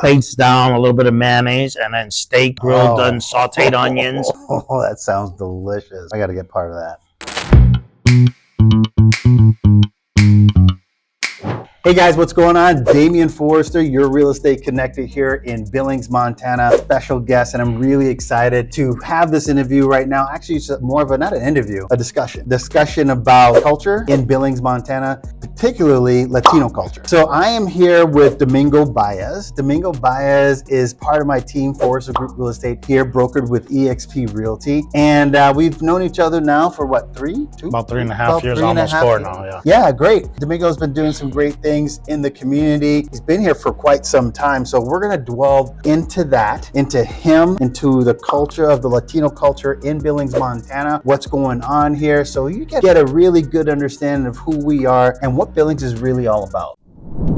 plates down, a little bit of mayonnaise, and then steak grilled, done sauteed onions. Oh, that sounds delicious. I got to get part of that. Hey guys, what's going on? Damian Forrester, your real estate connector here in Billings, Montana. Special guest, and I'm really excited to have this interview right now. Actually, it's more of not an interview, a discussion. Discussion about culture in Billings, Montana, particularly Latino culture. So I am here with Domingo Baez. Domingo Baez is part of my team, Forrester Group Real Estate, here brokered with eXp Realty. And we've known each other now for what, About 3.5 years, almost 4 now, yeah. Yeah, great. Domingo's been doing some great things in the community. He's been here for quite some time. So we're going to dwell into that, into him, into the culture of the Latino culture in Billings, Montana, what's going on here. So you get a really good understanding of who we are and what Billings is really all about.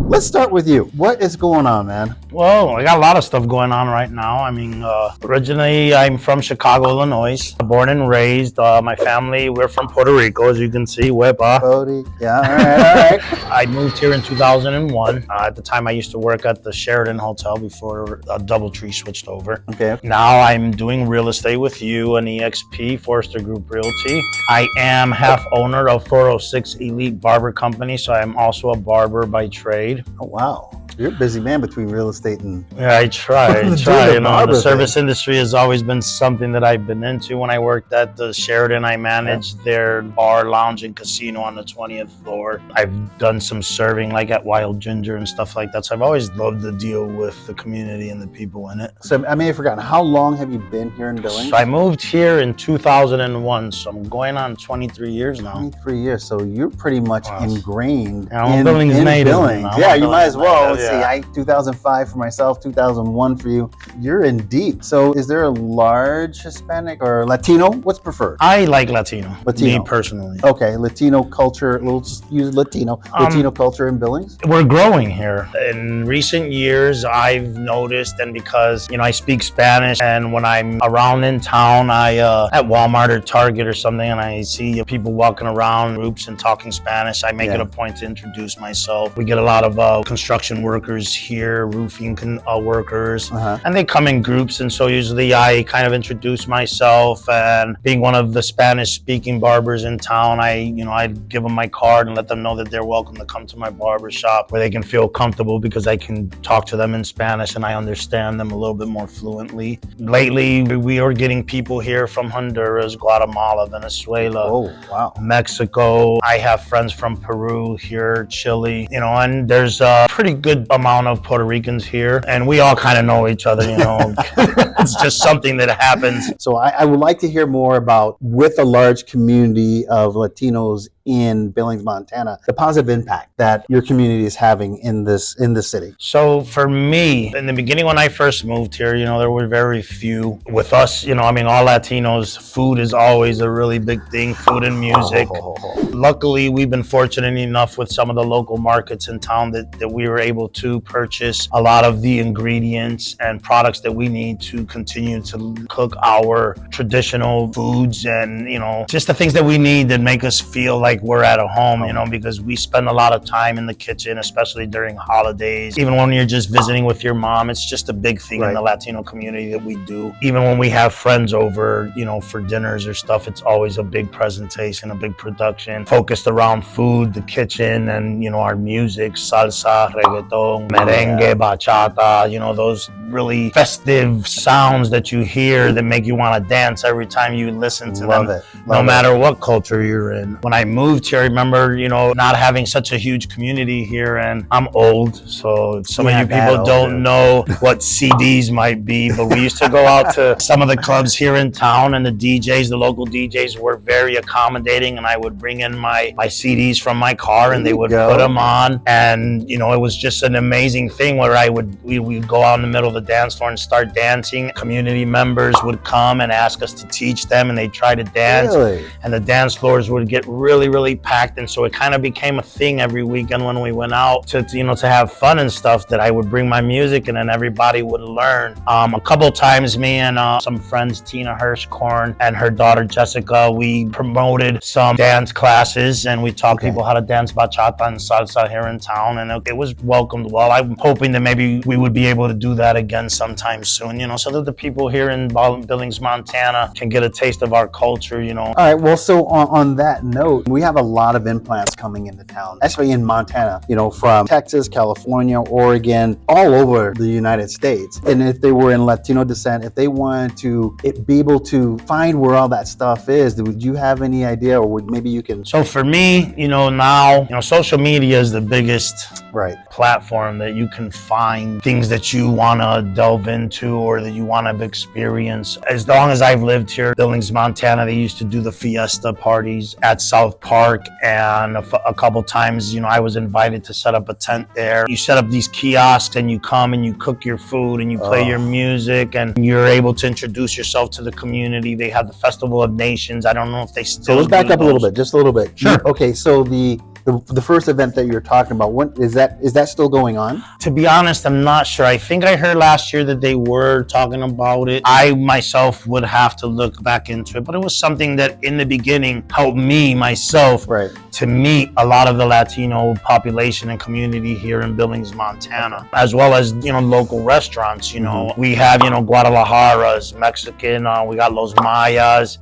Let's start with you. What is going on, man? Well, I got a lot of stuff going on right now. I mean, originally I'm from Chicago, Illinois, born and raised. My family, we're from Puerto Rico, as you can see. Puerto, yeah, all right. I moved here in 2001. At the time, I used to work at the Sheraton Hotel before DoubleTree switched over. Okay. Now I'm doing real estate with you and eXp, Forrester Group Realty. I am half owner of 406 Elite Barber Company, so I'm also a barber by trade. Oh, wow. You're a busy man between real estate and... Yeah, I try. You know, the service industry has always been something that I've been into. When I worked at the Sheraton, I managed their bar, lounge, and casino on the 20th floor. I've done some serving, like at Wild Ginger and stuff like that. So I've always loved to deal with the community and the people in it. So I may have forgotten, how long have you been here in Billings? So I moved here in 2001, so I'm going on 23 years now. 23 years, so you're pretty much ingrained in Billings native. Billings. Yeah, you might as well. Let's see, 2005 for myself, 2001 for you. You're in deep. So is there a large Hispanic or Latino? What's preferred? I like Latino. Me personally. Okay, Latino culture, we'll just use Latino culture in Billings? We're growing here. In recent years, I've noticed, and because, you know, I speak Spanish, and when I'm around in town, at Walmart or Target or something, and I see people walking around groups and talking Spanish, I make it a point to introduce myself. We get a lot of construction workers here, roofing workers, and they come in groups, and so usually I kind of introduce myself, and being one of the Spanish speaking barbers in town, I give them my card and let them know that they're welcome to come to my barber shop where they can feel comfortable because I can talk to them in Spanish and I understand them a little bit more fluently. Lately, we are getting people here from Honduras, Guatemala, Venezuela, Mexico. I have friends from Peru here, Chile, you know, and there's a pretty good amount of Puerto Ricans here, and we all kind of know each other, you know. It's just something that happens. So I would like to hear more about, with a large community of Latinos in Billings, Montana, the positive impact that your community is having in this city. So for me, in the beginning when I first moved here, you know, there were very few. With us, you know, I mean, all Latinos, food is always a really big thing, food and music. Luckily, we've been fortunate enough with some of the local markets in town that we were able to purchase a lot of the ingredients and products that we need to continue to cook our traditional foods, and, you know, just the things that we need that make us feel like we're at a home, you know, because we spend a lot of time in the kitchen, especially during holidays. Even when you're just visiting with your mom, it's just a big thing in the Latino community that we do. Even when we have friends over, you know, for dinners or stuff, it's always a big presentation, a big production focused around food, the kitchen, and, you know, our music, salsa, reggaeton, merengue, bachata, you know, those really festive sounds that you hear that make you want to dance every time you listen to them, no matter what culture you're in. When I moved here, I remember, you know, not having such a huge community here, and I'm old, so some of you people don't know what CDs might be, but we used to go out to some of the clubs here in town, and the local DJs were very accommodating, and I would bring in my CDs from my car, and they would put them on, and, you know, it was just an amazing thing where we would go out in the middle of the dance floor and start dancing. Community members would come and ask us to teach them, and they'd try to dance. Really? And the dance floors would get really, really packed. And so it kind of became a thing every weekend when we went out to have fun and stuff, that I would bring my music and then everybody would learn. A couple times, me and some friends, Tina Hirschkorn and her daughter Jessica, we promoted some dance classes, and we taught people how to dance bachata and salsa here in town, and it was welcomed well. I'm hoping that maybe we would be able to do that again sometime soon, so that the people here in Billings, Montana can get a taste of our culture, All right, well, so on that note, we have a lot of implants coming into town, especially in Montana, from Texas, California, Oregon, all over the United States. And if they were in Latino descent, if they wanted to be able to find where all that stuff is, would you have any idea, or maybe you can? So for me, now, social media is the biggest platform that you can find things that you want to delve into or that you want to experience. As long as I've lived here, Billings, Montana, they used to do the fiesta parties at South Park, and a couple times, I was invited to set up a tent there. You set up these kiosks and you come and you cook your food and you play your music, and you're able to introduce yourself to the community. They have the Festival of Nations. I don't know if they still So let's back up a little bit, just a little bit. Sure. Okay, so the first event that you're talking about, when is that still going on? To be honest, I'm not sure. I think I heard last year that they were talking about it. I myself would have to look back into it, but it was something that in the beginning helped me myself to meet a lot of the Latino population and community here in Billings, Montana, as well as local restaurants. We have Guadalajara's Mexican. We got Los Mayas.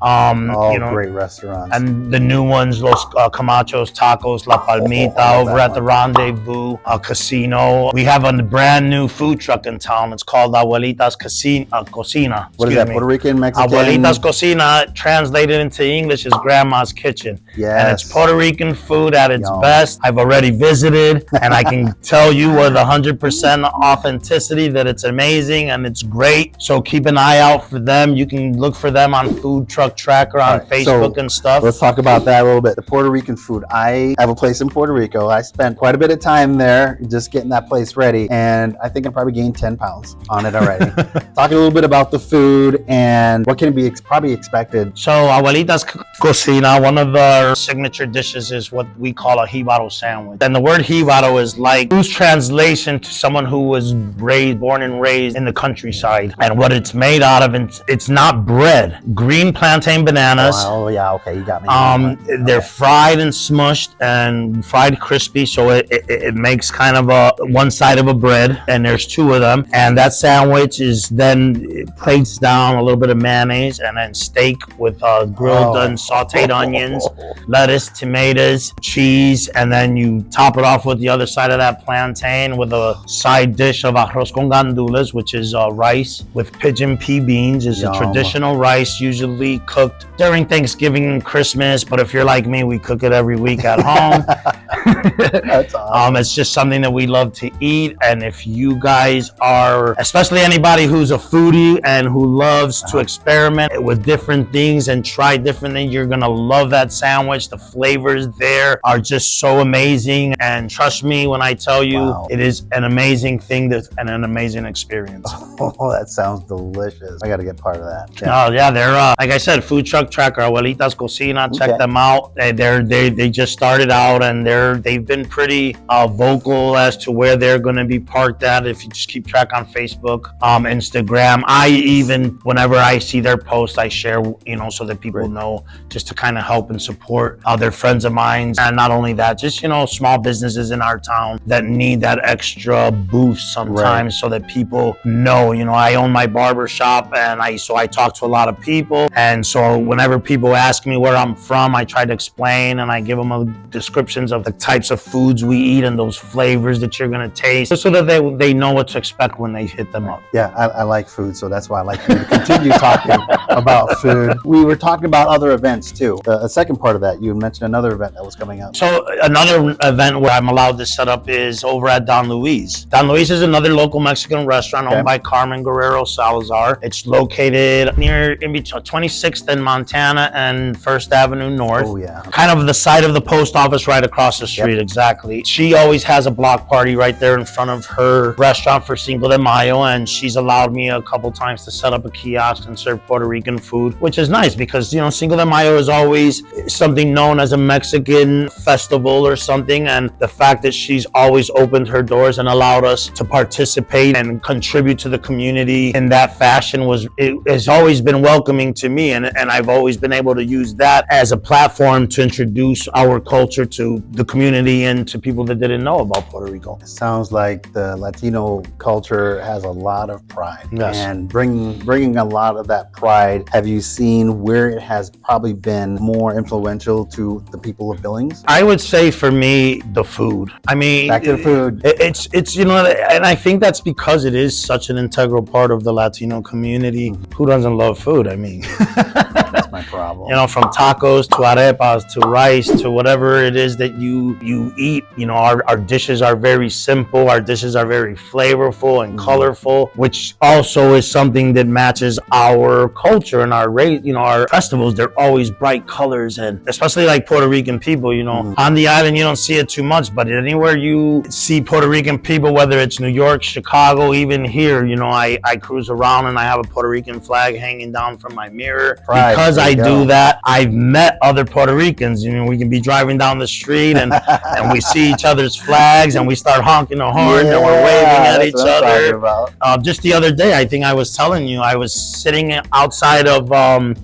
Great restaurants. And the new ones, Los Camachos Tacos, La Palmita, over at the Rendezvous Casino. We have a brand new food truck in town. It's called Abuelita's Cocina. What is that, Puerto Rican, Mexican? Abuelita's Cocina, translated into English, is Grandma's Kitchen. Yes. And it's Puerto Rican food at its best. I've already visited, and I can tell you with 100% authenticity that it's amazing and it's great. So keep an eye out for them. You can look for them on Food Truck Tracker on Facebook and stuff. Let's talk about that a little bit. The Puerto Rican food. I have a place in Puerto Rico. I spent quite a bit of time there just getting that place ready, and I think I probably gained 10 pounds on it already. Talking a little bit about the food and what can be probably expected. So Abuelita's Cocina, one of our signature dishes is what we call a jibaro sandwich. And the word jibaro is like whose translation to someone who was born and raised in the countryside. And what it's made out of, it's not bread. Green plantain bananas. Oh yeah, okay, you got me. They're fried and smushed and fried crispy, so it makes kind of one side of a bread, and there's two of them. And that sandwich is then plates down a little bit of mayonnaise and then steak with grilled and sauteed onions, lettuce, tomatoes, cheese, and then you top it off with the other side of that plantain with a side dish of arroz con gandules, which is rice with pigeon pea beans. It's a traditional rice, usually cooked during Thanksgiving and Christmas, but if you're like me, we cook it every week at home. That's awesome. It's just something that we love to eat, and if you guys are, especially anybody who's a foodie and who loves to experiment with different things and try different things, you're gonna love that sandwich. The flavors there are just so amazing, and trust me when I tell you, it is an amazing thing and an amazing experience. Oh, that sounds delicious. I gotta get part of that. They're like I said, Food Truck Tracker, Abuelita's Cocina. Check them out. They just started out, and they've been pretty vocal as to where they're going to be parked at. If you just keep track on Facebook, Instagram, whenever I see their posts, I share, so that people know, just to kind of help and support other friends of mine. And not only that, just small businesses in our town that need that extra boost sometimes, so that people know. I own my barber shop, and I talk to a lot of people, and so whenever people ask me where I'm from, I try to explain, and I give them descriptions of the types of foods we eat and those flavors that you're going to taste, so that they know what to expect when they hit them up. Yeah, I like food, so that's why I like to continue talking about food. We were talking about other events too. The second part of that, you mentioned another event that was coming up. So another event where I'm allowed to set up is over at Don Luis. Don Luis is another local Mexican restaurant owned by Carmen Guerrero Salazar. It's located near in between 26th and Montana and 1st Avenue North. Oh yeah. Kind of the side of the post office right across the street, exactly. She always has a block party right there in front of her restaurant for Cinco de Mayo, and she's allowed me a couple times to set up a kiosk and serve Puerto Rican food, which is nice because, you know, Cinco de Mayo is always something known as a Mexican festival or something, and the fact that she's always opened her doors and allowed us to participate and contribute to the community in that fashion has always been welcoming to me, and I've always been able to use that as a platform to introduce our culture to the community and to people that didn't know about Puerto Rico. It sounds like the Latino culture has a lot of pride. Yes. And bringing a lot of that pride, have you seen where it has probably been more influential to the people of Billings? I would say for me, the food. I mean, Back to the food. It's you know, and I think that's because it is such an integral part of the Latino community. Who doesn't love food? I mean, That's my problem. you know, from tacos to arepas to rice to whatever it is that you eat. You know, our dishes are very simple. Our dishes are very flavorful and colorful, which also is something that matches our culture and our race. You know, our festivals, they're always bright colors, and especially like Puerto Rican people, you know, on the island you don't see it too much, but anywhere you see Puerto Rican people, whether it's New York, Chicago, even here, you know, I cruise around and I have a Puerto Rican flag hanging down from my mirror. Pride, Because there I you go. do that, I've met other Puerto Ricans. You know, we can be driving down the street and we see each other's flags and we start honking the horn and we're waving at that's each what I'm talking other. about. Just the other day, I think I was telling you, I was sitting outside of,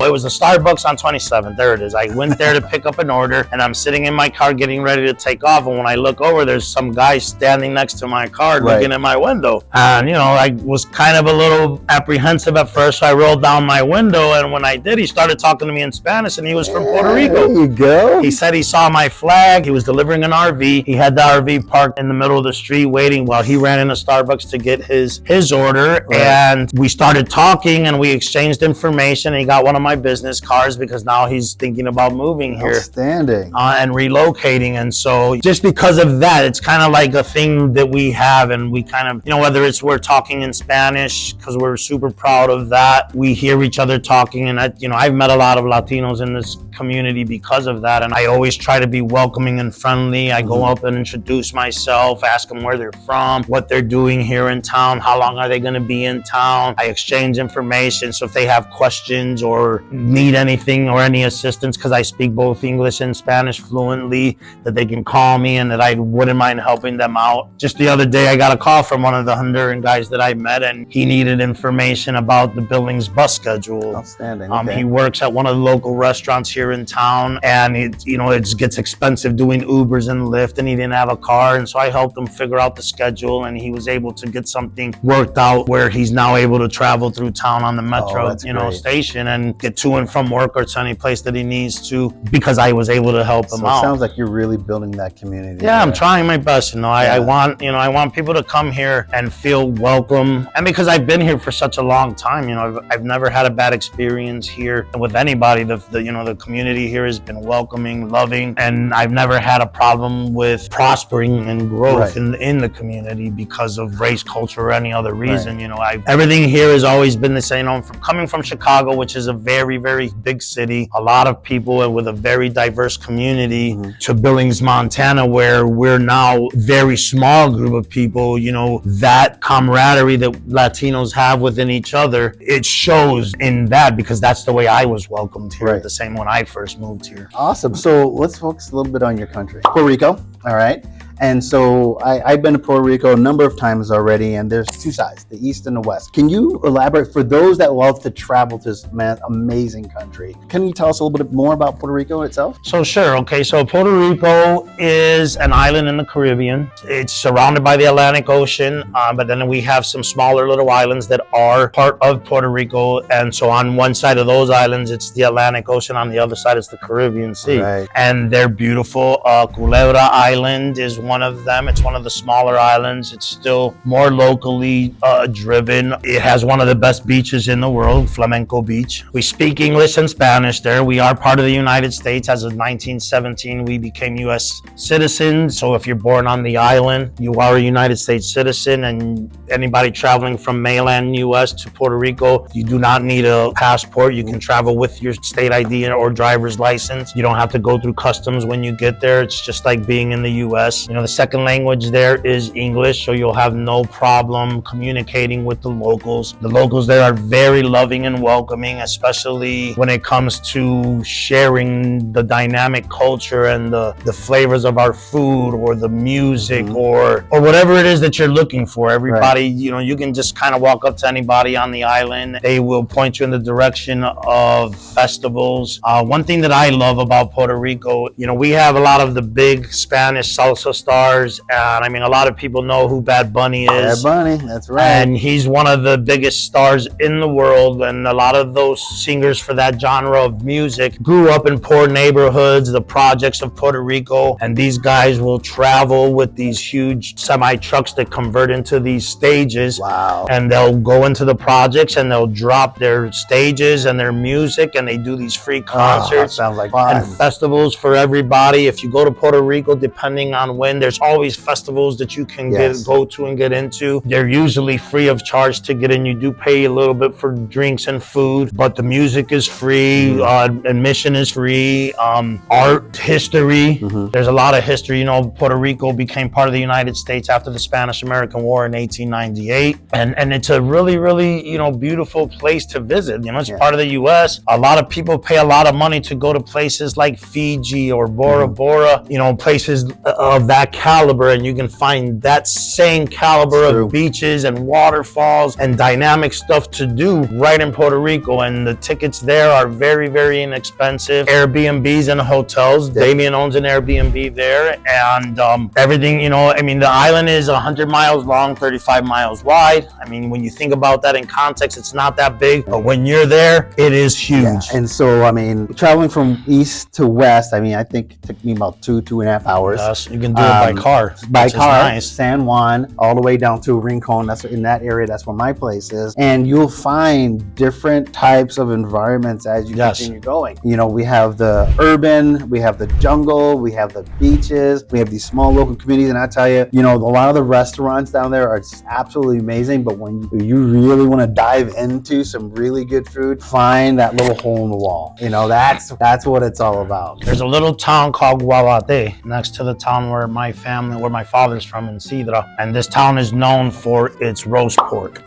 it was a Starbucks on 27th. There it is. I went there to pick up an order and I'm sitting in my car getting ready to take off. And when I look over, there's some guy standing next to my car looking at my window. And, you know, I was kind of a little apprehensive at first. So I rolled down my window. And when I did, he started talking to me in Spanish and he was from Puerto Rico. There you go. He said he saw my flag. He was delivering an RV. He had the RV parked in the middle of the street waiting while he ran into Starbucks to get his order. Right. And we started talking and we exchanged information. He got one of my business cards because now he's thinking about moving here. Outstanding. And relocating. And so just because of that, it's kind of like a thing that we have, and we kind of, you know, whether it's we're talking in Spanish because we're super proud of that, we hear each other talking, and I've met a lot of Latinos in this community because of that, and I always try to be welcoming and friendly. I go up and introduce myself, ask them where they're from, what they're doing here in town, how long are they going to be in town. I exchange information, so if they have questions or need anything or any assistance, because I speak both English and Spanish fluently, that they can call me and that I wouldn't mind helping them out. Just the other day, I got a call from one of the Honduran guys that I met, and he needed information about the Billings bus schedule. Outstanding. Okay. He works at one of the local restaurants here in town, and it gets expensive doing Ubers and Lyft, and he didn't have a car, and so I helped him figure out the schedule, and he was able to get something worked out where he's now able to travel through town on the metro, that's great. station and get to and from work or to any place that he needs to, because I was able to help him So out. it sounds like you're really building that community. Yeah, I'm there. trying my best. I want people to come here and feel welcome. And because I've been here for such a long time, I've never had a bad experience here with anybody. The community here has been welcoming, loving, and I've never had a problem with prospering and growth in the community because of race, culture, or any other reason. Everything here has always been the same. I'm coming from Chicago, which is a very, very big city, a lot of people, and with a very diverse community, to Billings, Montana, where we're now very small group of people. That camaraderie that Latinos have within each other, it shows in that, because that's the way I was welcomed here, the same when I first moved here. Awesome. So let's focus a little bit on your country. Puerto Rico, all right? And so I've been to Puerto Rico a number of times already, and there's two sides, the East and the West. Can you elaborate for those that love to travel to this amazing country? Can you tell us a little bit more about Puerto Rico itself? So sure. Okay. So Puerto Rico is an island in the Caribbean. It's surrounded by the Atlantic Ocean, but then we have some smaller little islands that are part of Puerto Rico. And so on one side of those islands, it's the Atlantic Ocean. On the other side, it's the Caribbean Sea. Right. And they're beautiful. Culebra Island is one of them. It's one of the smaller islands. It's still more locally driven. It has one of the best beaches in the world, Flamenco Beach. We speak English and Spanish there. We are part of the United States. As of 1917, we became U.S. citizens. So if you're born on the island, you are a United States citizen. And anybody traveling from mainland U.S. to Puerto Rico, you do not need a passport. You can travel with your state ID or driver's license. You don't have to go through customs when you get there. It's just like being in the U.S. You know, the second language there is English, so you'll have no problem communicating with the locals. The locals there are very loving and welcoming, especially when it comes to sharing the dynamic culture and the flavors of our food or the music or whatever it is that you're looking for. Everybody, you know, you can just kind of walk up to anybody on the island. They will point you in the direction of festivals. One thing that I love about Puerto Rico, you know, we have a lot of the big Spanish salsa stars, and I mean, a lot of people know who Bad Bunny is. Bad Bunny, that's right. And he's one of the biggest stars in the world, and a lot of those singers for that genre of music grew up in poor neighborhoods, the projects of Puerto Rico, and these guys will travel with these huge semi-trucks that convert into these stages. Wow. And they'll go into the projects and they'll drop their stages and their music, and they do these free concerts. Sounds like fun. And festivals for everybody. If you go to Puerto Rico, depending on when, there's always festivals that you can go to and get into. They're usually free of charge to get in. You do pay a little bit for drinks and food, but the music is free. Admission is free. Art, history. There's a lot of history. You know, Puerto Rico became part of the United States after the Spanish-American War in 1898, and it's a really, really, you know, beautiful place to visit. You know, it's part of the U.S. A lot of people pay a lot of money to go to places like Fiji or Bora Bora, you know, places of that caliber, and you can find that same caliber of beaches and waterfalls and dynamic stuff to do right in Puerto Rico. And the tickets there are very, very inexpensive. Airbnbs and hotels. Damien owns an Airbnb there, and everything, you know, I mean, the island is 100 miles long, 35 miles wide. I mean, when you think about that in context, it's not that big, but when you're there, it is huge. Yeah. And so, I mean, traveling from east to west, I mean, I think it took me about 2.5 hours. Yes, you can do it by car. By car, nice. San Juan, all the way down to Rincon. That's in that area. That's where my place is. And you'll find different types of environments as you continue going. You know, we have the urban, we have the jungle, we have the beaches, we have these small local communities. And I tell you, you know, a lot of the restaurants down there are just absolutely amazing. But when you really want to dive into some really good food, find that little hole in the wall. You know, that's what it's all about. There's a little town called Guabate next to the town where my father's from, in Sidra, and this town is known for its roast pork.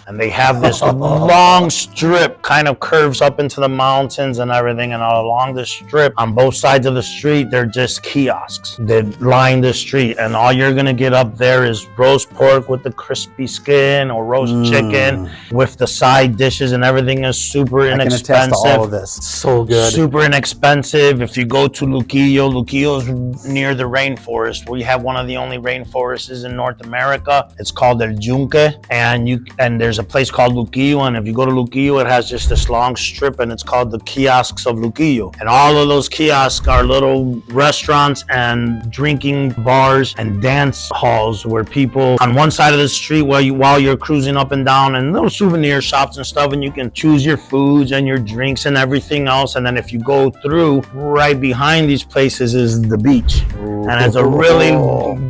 And they have this long strip, kind of curves up into the mountains and everything, and all along the strip, on both sides of the street, they're just kiosks that line the street, and all you're gonna get up there is roast pork with the crispy skin, or roast chicken with the side dishes, and everything is super inexpensive. I can attest to all of this. So good. Super inexpensive. If you go to Luquillo's near the rainforest. We have one of the only rainforests in North America. It's called El Yunque, and there's a place called Luquillo, and if you go to Luquillo, it has just this long strip, and it's called the kiosks of Luquillo. And all of those kiosks are little restaurants and drinking bars and dance halls where people on one side of the street while you're cruising up and down, and little souvenir shops and stuff, and you can choose your foods and your drinks and everything else. And then if you go through, right behind these places is the beach. And it's a really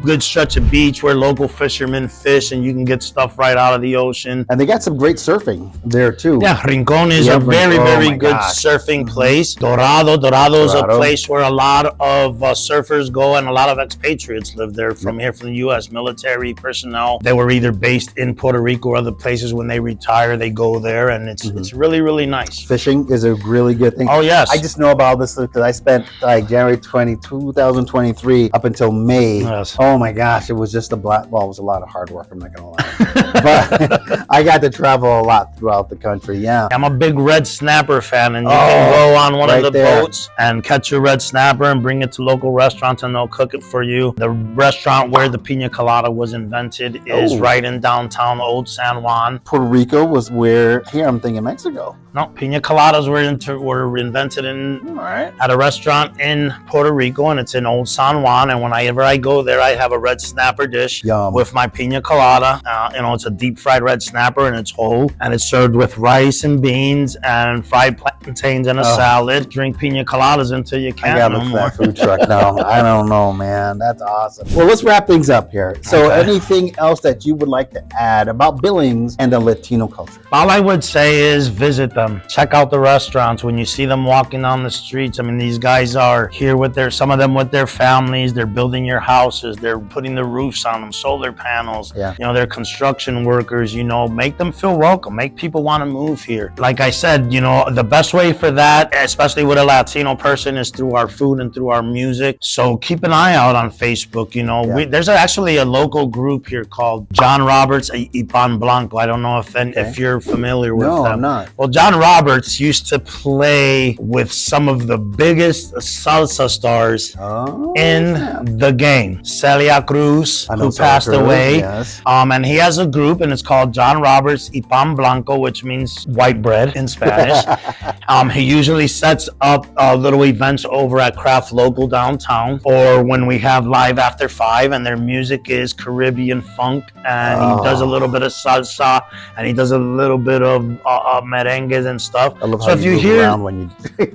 good stretch of beach where local fishermen fish, and you can get stuff right out of the ocean. And they got some great surfing there too. Yeah, Rincon is a very, very good surfing place. Dorado is a place where a lot of surfers go, and a lot of expatriates live there from here, from the U.S. Military personnel. They were either based in Puerto Rico or other places. When they retire, they go there, and it's really, really nice. Fishing is a really good thing. Oh, yes. I just know about this because I spent like January 2023 up until May. Yes. Oh my gosh, it was just it was a lot of hard work, I'm not gonna lie. But I got to travel a lot throughout the country. Yeah, I'm a big red snapper fan, and you can go on one of the boats and catch your red snapper and bring it to local restaurants, and they'll cook it for you. The restaurant where the pina colada was invented is right in downtown Old San Juan. Puerto Rico was where, here I'm thinking Mexico. No, pina coladas were invented at a restaurant in Puerto Rico, and it's in Old San Juan. And when I whenever I go there, I have a red snapper dish with my pina colada. It's a deep fried red snapper and it's whole, and it's served with rice and beans and fried plantains and a salad. Drink pina coladas until you can't. I gotta look for that food truck now. I don't know, man. That's awesome. Well, let's wrap things up here. So anything else that you would like to add about Billings and the Latino culture? All I would say is visit them. Check out the restaurants. When you see them walking down the streets, I mean, these guys are here with some of them with their families. They're building your houses. They're putting the roofs on them, solar panels. Yeah. They're construction workers. Make them feel welcome. Make people want to move here. Like I said, the best way for that, especially with a Latino person, is through our food and through our music. So keep an eye out on Facebook. There's actually a local group here called John Roberts y Pan Blanco. I don't know if you're familiar with them. No, I'm not. Well, John Roberts used to play with some of the biggest salsa stars in the game. Celia Cruz, who passed away. Yes. And he has a group, and it's called John Roberts y Pan Blanco, which means white bread in Spanish. He usually sets up little events over at Craft Local downtown, or when we have Live After 5, and their music is Caribbean funk, and he does a little bit of salsa, and he does a little bit of merengues and stuff. I love how you move around when you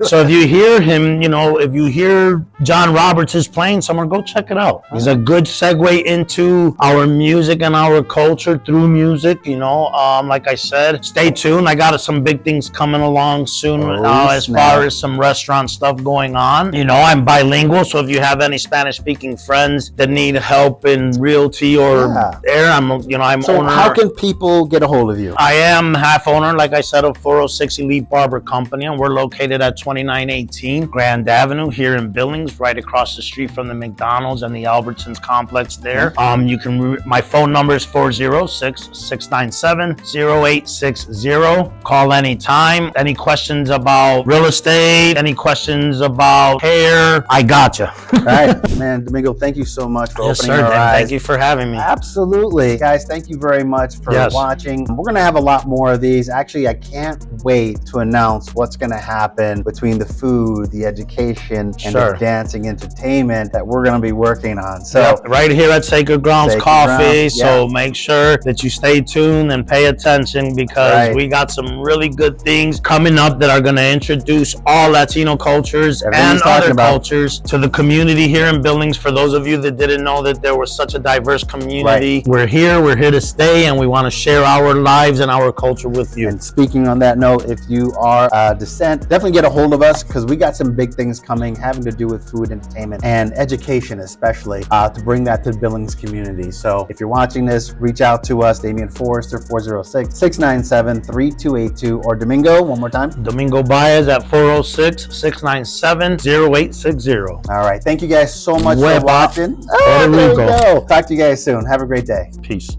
so if you hear him, if you hear John Roberts is playing somewhere, go check it out. He's a good segue into our music and our culture through music. Like I said, stay tuned. I got some big things coming along soon as far as some restaurant stuff going on. I'm bilingual, so if you have any Spanish-speaking friends that need help in realty or I'm So owner. how can people get a hold of you? I am half owner, like I said, of 406 Elite Barber Company, and we're located at 2918 Grand Avenue here in Billings, right across the street from the McDonald's and the Albertsons complex there. My phone number is 406-697-0860. Call anytime. Any questions about real estate, any questions about hair, I got you. All right, man, Domingo, thank you so much for opening our eyes. Thank you for having me. Absolutely. Guys, thank you very much for watching. We're going to have a lot more of these. Actually, I can't wait to announce what's going to happen between the food, the education, and the dancing entertainment that we're going to be working on. So right here at Sacred Grounds Coffee. So make sure that you stay tuned and pay attention, because we got some really good things coming up that are going to introduce all Latino cultures and other cultures to the community here in Billings. For those of you that didn't know that there was such a diverse community, we're here to stay, and we want to share our lives and our culture with you. And speaking on that note, if you are descent, definitely get a hold of us, because we got some big things coming having to do with food, entertainment, and education, especially to bring that to the Billings community. So if you're watching this, reach out to us, Damian Forrester, 406-697-3282, or Domingo, one more time. Domingo Baez at 406-697-0860. All right. Thank you guys so much for watching. Puerto There we Rico. go. Talk to you guys soon. Have a great day. Peace.